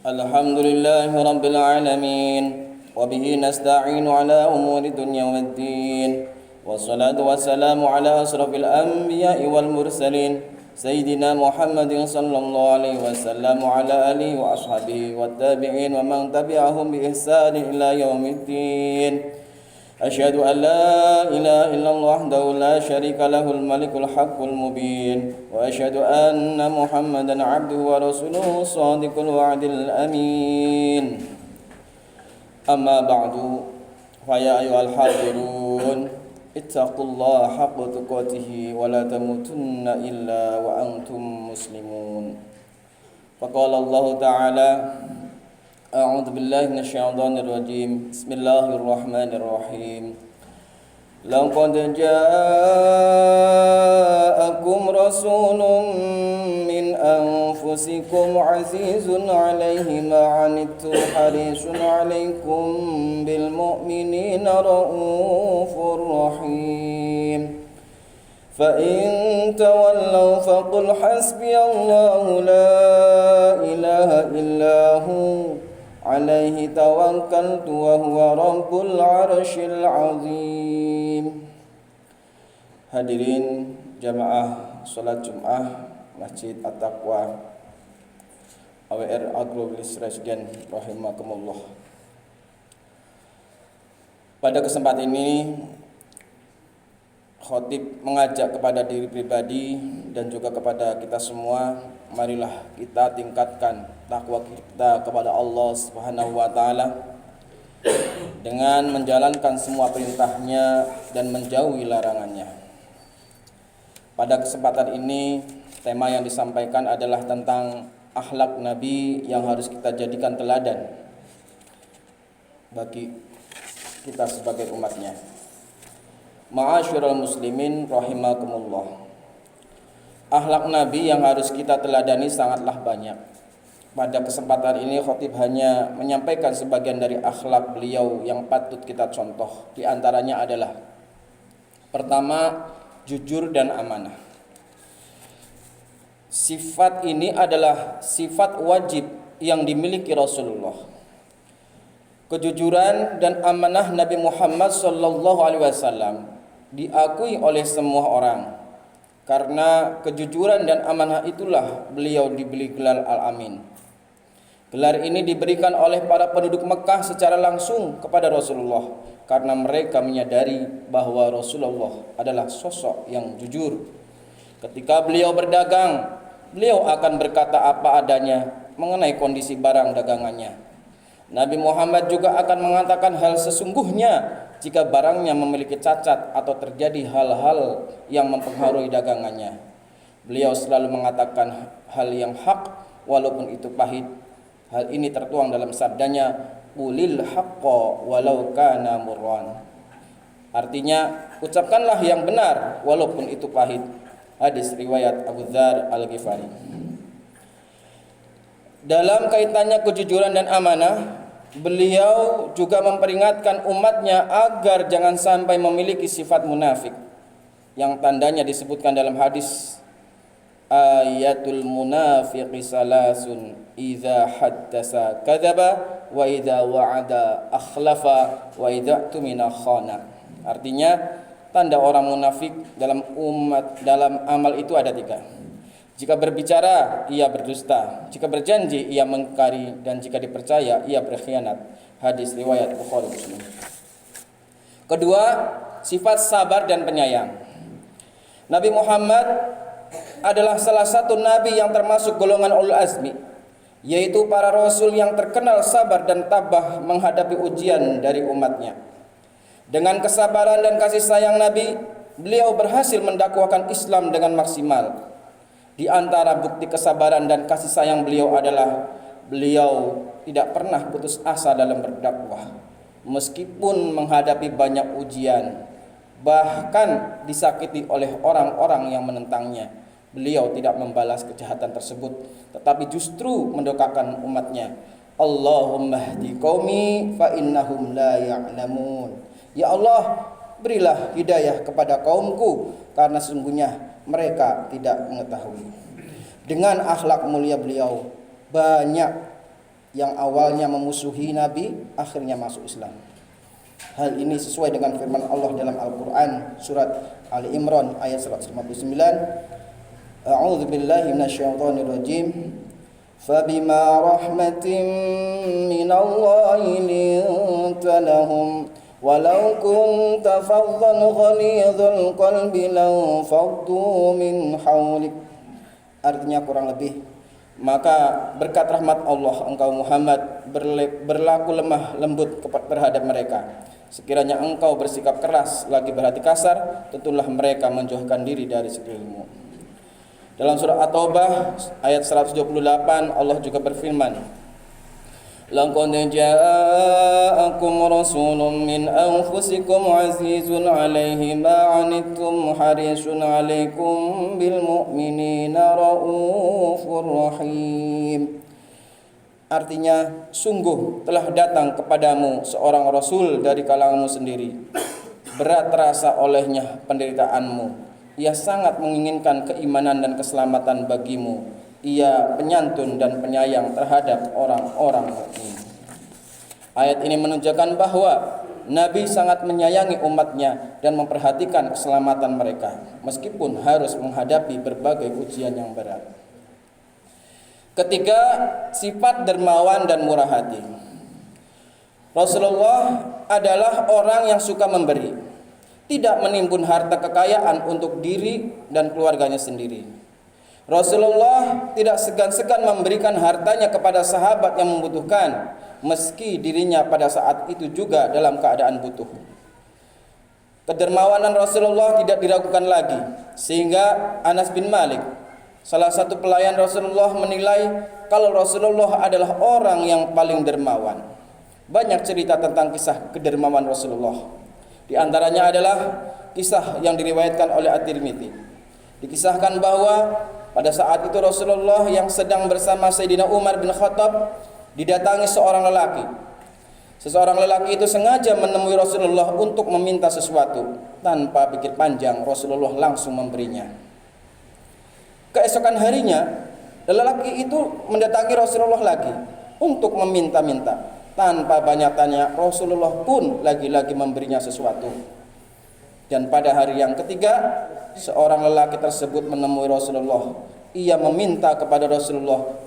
الحمد لله رب العالمين وبه نستعين على أمور الدنيا والدين والصلاة والسلام على أشرف الأنبياء والمرسلين سيدنا محمد صلى الله عليه وسلم وعلى آله وأصحابه والتابعين ومن تبعهم بإحسان إلى يوم الدين أشهد أن لا إله إلا الله وحده لا شريك له الملك الحق المبين وأشهد أن محمدا عبده ورسوله الصادق الوعد الأمين أما بعد فيا أيها الحاضرون اتقوا الله حق تقاته ولا تموتن إلا وأنتم مسلمون فقال الله تعالى أعوذ بالله من الشيطان الرجيم بسم الله الرحمن الرحيم لقد جاءكم رسول من أنفسكم عزيز عليه ما عنتم حريص عليكم بالمؤمنين رؤوف رحيم فإن تولوا فقل حسبي الله لا إله إلا هو عليه توكلت وهو رب العرش العظيم. Hadirin jamaah salat Jumat Masjid At-Taqwa AWR Agrowilis Residen rahimakumullah. Pada kesempatan ini khotib mengajak kepada diri pribadi dan juga kepada kita semua, marilah kita tingkatkan takwa kita kepada Allah Subhanahu wa taala dengan menjalankan semua perintahnya dan menjauhi larangannya. Pada kesempatan ini tema yang disampaikan adalah tentang akhlak Nabi yang harus kita jadikan teladan bagi kita sebagai umatnya. Ma'asyiral muslimin rahimakumullah. Akhlak Nabi yang harus kita teladani sangatlah banyak. Pada kesempatan ini khotib hanya menyampaikan sebagian dari akhlak beliau yang patut kita contoh. Di antaranya adalah pertama, jujur dan amanah. Sifat ini adalah sifat wajib yang dimiliki Rasulullah. Kejujuran dan amanah Nabi Muhammad sallallahu alaihi wasallam diakui oleh semua orang. Karena kejujuran dan amanah itulah beliau diberi gelar Al-Amin. Gelar ini diberikan oleh para penduduk Mekah secara langsung kepada Rasulullah karena mereka menyadari bahwa Rasulullah adalah sosok yang jujur. Ketika beliau berdagang, beliau akan berkata apa adanya mengenai kondisi barang dagangannya. Nabi Muhammad juga akan mengatakan hal sesungguhnya jika barangnya memiliki cacat atau terjadi hal-hal yang mempengaruhi dagangannya. Beliau selalu mengatakan hal yang hak walaupun itu pahit. Hal ini tertuang dalam sabdanya, "Qulil haqqo walau kana murran." Artinya, ucapkanlah yang benar walaupun itu pahit. Hadis riwayat Abu Dzar Al-Ghifari. Dalam kaitannya kejujuran dan amanah, beliau juga memperingatkan umatnya agar jangan sampai memiliki sifat munafik yang tandanya disebutkan dalam hadis, ayatul munafiqi salasun idza haddasa kadzaba wa idza wa'ada akhlafa wa idza tumina khana. Artinya tanda orang munafik dalam amal itu ada 3. Jika berbicara, ia berdusta. Jika berjanji, ia mengingkari. Dan jika dipercaya, ia berkhianat. Hadis riwayat Bukhari Muslim. Kedua, sifat sabar dan penyayang. Nabi Muhammad adalah salah satu nabi yang termasuk golongan ulul azmi, yaitu para rasul yang terkenal sabar dan tabah menghadapi ujian dari umatnya. Dengan kesabaran dan kasih sayang Nabi, beliau berhasil mendakwahkan Islam dengan maksimal. Di antara bukti kesabaran dan kasih sayang beliau adalah beliau tidak pernah putus asa dalam berdakwah. Meskipun menghadapi banyak ujian, bahkan disakiti oleh orang-orang yang menentangnya, beliau tidak membalas kejahatan tersebut, tetapi justru mendokakan umatnya. Allahumma hdi qaumi fa innahum la ya'lamun. Ya Allah, berilah hidayah kepada kaumku karena sesungguhnya mereka tidak mengetahui. Dengan akhlak mulia beliau, banyak yang awalnya memusuhi Nabi akhirnya masuk Islam. Hal ini sesuai dengan firman Allah dalam Al-Quran surat Ali Imran ayat 159. A'udzu billahi minasyaitonir rajim. فَبِمَا رَحْمَةٍ مِّنَ اللَّهِ لِنتَ لَهُمْ وَلَوْ كُنتَ فَظًّا غَلِيظَ الْقَلْبِ لَانفَضُّوا مِنْ حَوْلِكَ. Artinya kurang lebih, maka berkat rahmat Allah engkau Muhammad berlaku lemah lembut terhadap mereka. Sekiranya engkau bersikap keras lagi berhati kasar, tentulah mereka menjauhkan diri dari sekelilingmu. Dalam surah At-Taubah ayat 128 Allah juga berfirman, laqad ja'akum rasulun min anfusikum azizun 'alaihi ma 'anittum harisun 'alaikum bil mu'minina raufur rahim. Artinya, sungguh telah datang kepadamu seorang rasul dari kalanganmu sendiri. Berat terasa olehnya penderitaanmu. Ia sangat menginginkan keimanan dan keselamatan bagimu. Ia penyantun dan penyayang terhadap orang-orang mukmin. Ayat ini menunjukkan bahwa Nabi sangat menyayangi umatnya dan memperhatikan keselamatan mereka, meskipun harus menghadapi berbagai ujian yang berat. Ketiga, sifat dermawan dan murah hati. Rasulullah adalah orang yang suka memberi, tidak menimbun harta kekayaan untuk diri dan keluarganya sendiri. Rasulullah tidak segan-segan memberikan hartanya kepada sahabat yang membutuhkan, meski dirinya pada saat itu juga dalam keadaan butuh. Kedermawanan Rasulullah tidak diragukan lagi, sehingga Anas bin Malik, salah satu pelayan Rasulullah, menilai kalau Rasulullah adalah orang yang paling dermawan. Banyak cerita tentang kisah kedermawan Rasulullah. Di antaranya adalah kisah yang diriwayatkan oleh At-Tirmidzi. Dikisahkan bahwa pada saat itu Rasulullah yang sedang bersama Sayyidina Umar bin Khattab didatangi seorang lelaki. Seseorang lelaki itu sengaja menemui Rasulullah untuk meminta sesuatu. Tanpa pikir panjang, Rasulullah langsung memberinya. Keesokan harinya, lelaki itu mendatangi Rasulullah lagi untuk meminta-minta. Tanpa banyak tanya, Rasulullah pun lagi-lagi memberinya sesuatu. Dan pada hari yang ketiga, seorang lelaki tersebut menemui Rasulullah. Ia meminta kepada Rasulullah,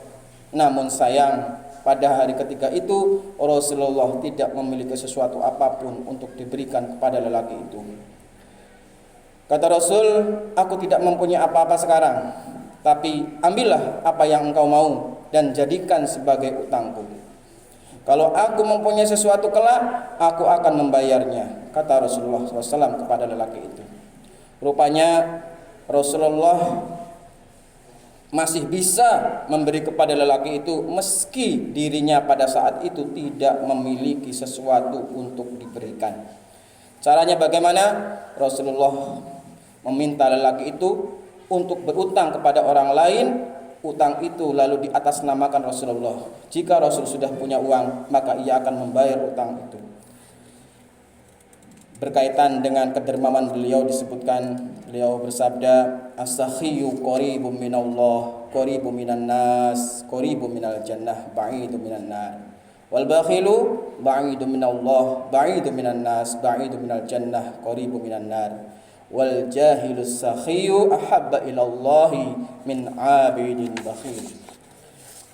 namun sayang, pada hari ketiga itu Rasulullah tidak memiliki sesuatu apapun untuk diberikan kepada lelaki itu. Kata Rasul, aku tidak mempunyai apa-apa sekarang, tapi ambillah apa yang engkau mau dan jadikan sebagai utangku. Kalau aku mempunyai sesuatu kelak, aku akan membayarnya, kata Rasulullah SAW kepada lelaki itu. Rupanya Rasulullah masih bisa memberi kepada lelaki itu meski dirinya pada saat itu tidak memiliki sesuatu untuk diberikan. Caranya bagaimana? Rasulullah meminta lelaki itu untuk berutang kepada orang lain. Utang itu lalu diatasnamakan Rasulullah. Jika Rasul sudah punya uang, maka ia akan membayar utang itu. Berkaitan dengan kedermawan beliau disebutkan, beliau bersabda, as-sakhiyyu qaribun minallah, qaribun minan nas, qaribun minal jannah, ba'idun minan nar. Wal bakhilu ba'idun minallah, ba'idun minan nas, ba'idun minal jannah, qaribun minan nar. Wal jahilus sakhiyu ahabba ilallahi min abidin bakhil.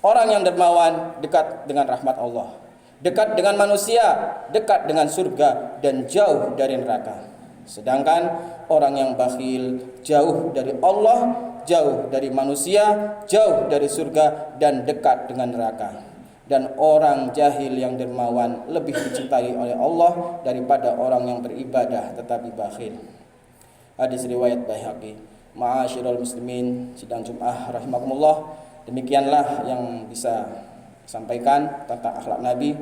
Orang yang dermawan dekat dengan rahmat Allah, dekat dengan manusia, dekat dengan surga, dan jauh dari neraka. Sedangkan orang yang bakhil jauh dari Allah, jauh dari manusia, jauh dari surga, dan dekat dengan neraka. Dan orang jahil yang dermawan lebih dicintai oleh Allah daripada orang yang beribadah tetapi bakhil. Hadis riwayat Baihaqi. Ma'asyiral muslimin, sidang Jumat rahimakumullah. Demikianlah yang bisa sampaikan tentang akhlak Nabi,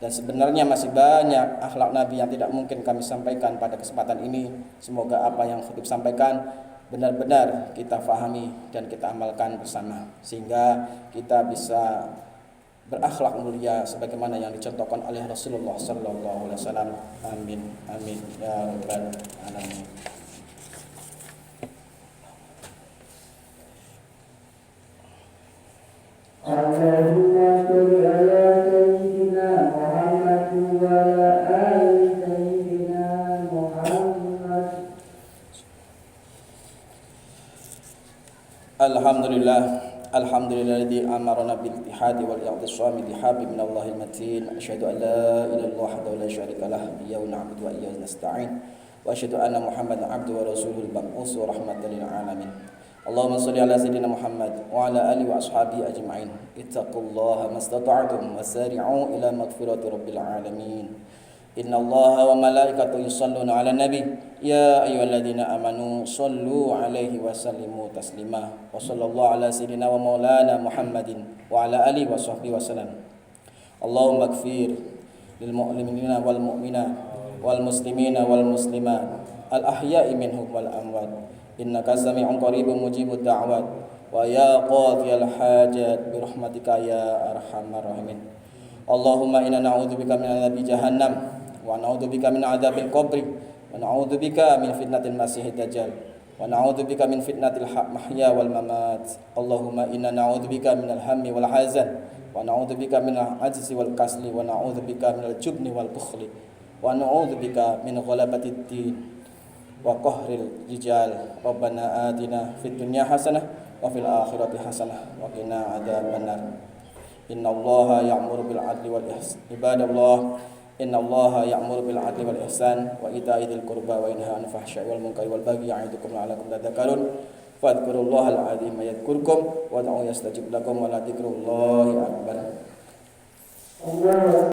dan sebenarnya masih banyak akhlak Nabi yang tidak mungkin kami sampaikan pada kesempatan ini. Semoga apa yang khatib sampaikan benar-benar kita fahami dan kita amalkan bersama, sehingga kita bisa berakhlak mulia sebagaimana yang dicontohkan oleh Rasulullah sallallahu alaihi wasallam. Amin amin ya rabbal alamin. Allahumma shalli ala Alhamdulillah, alhamdulillahilladzi amarna bil ittihadi wal i'tisami bihabli minallahil matin. Asyhadu an la ilaha illallah wahdahu la syarika lah, iyyahu na'budu wa iyyahu nasta'in. Wa asyhadu anna Muhammadan 'abduhu wa rasuluhul mab'uts rahmatan lil alamin. Allahumma shalli ala sayyidina Muhammad wa ala alihi wa ashabihi ajma'in. Ittaqullaha mastata'tum wasari'u ila maghfirati rabbil alamin. Inna Allaha wa malaikatahu yusholluna 'alan nabi ya ayyuhalladzina amanu shollu 'alaihi wa sallimu taslima. Wa sallallahu ala sayyidina wa maulana Muhammadin wa ala alihi wa sahbihi wasallam. Allahumma ighfir lil mu'minina wal mu'minat wal muslimina wal muslimat al ahya'i minhum wal amwat. Innaka sami'un qaribun mujibud da'wat wa ya qadhiyal hajat bi rahmatika ya arhamar rahimin. Allahumma inna na'udzubika min adzabi jahannam wa na'udzubika min adzabil qabri wa na'udzubika min fitnatil masiihid dajjal wa na'udzubika min fitnatil mahya wal mamat. Allahumma inna na'udzubika minal hammi wal hazan wa na'udzubika minal ajzi wal kasli wa na'udzubika minal jubni wal bukhli wa na'udzubika min ghalabatid din wa qahril rijal. Rabbana atina fid dunya hasanah wa fil akhirati hasanah wa qina adzabannar. Innallaha ya'muru bil 'adli wal ihsan. Ibadallah, innallaha ya'muru bil 'adli wal ihsan wa ita'i dzil qurba wa yanha 'anil fahsya'i wal munkari wal baghi ya'idukum la'allakum tadhakkarun. Fadhkurullaha al-'azima yadhkurkum wad'uhu yastajib lakum wa la dzikrullahi akbar.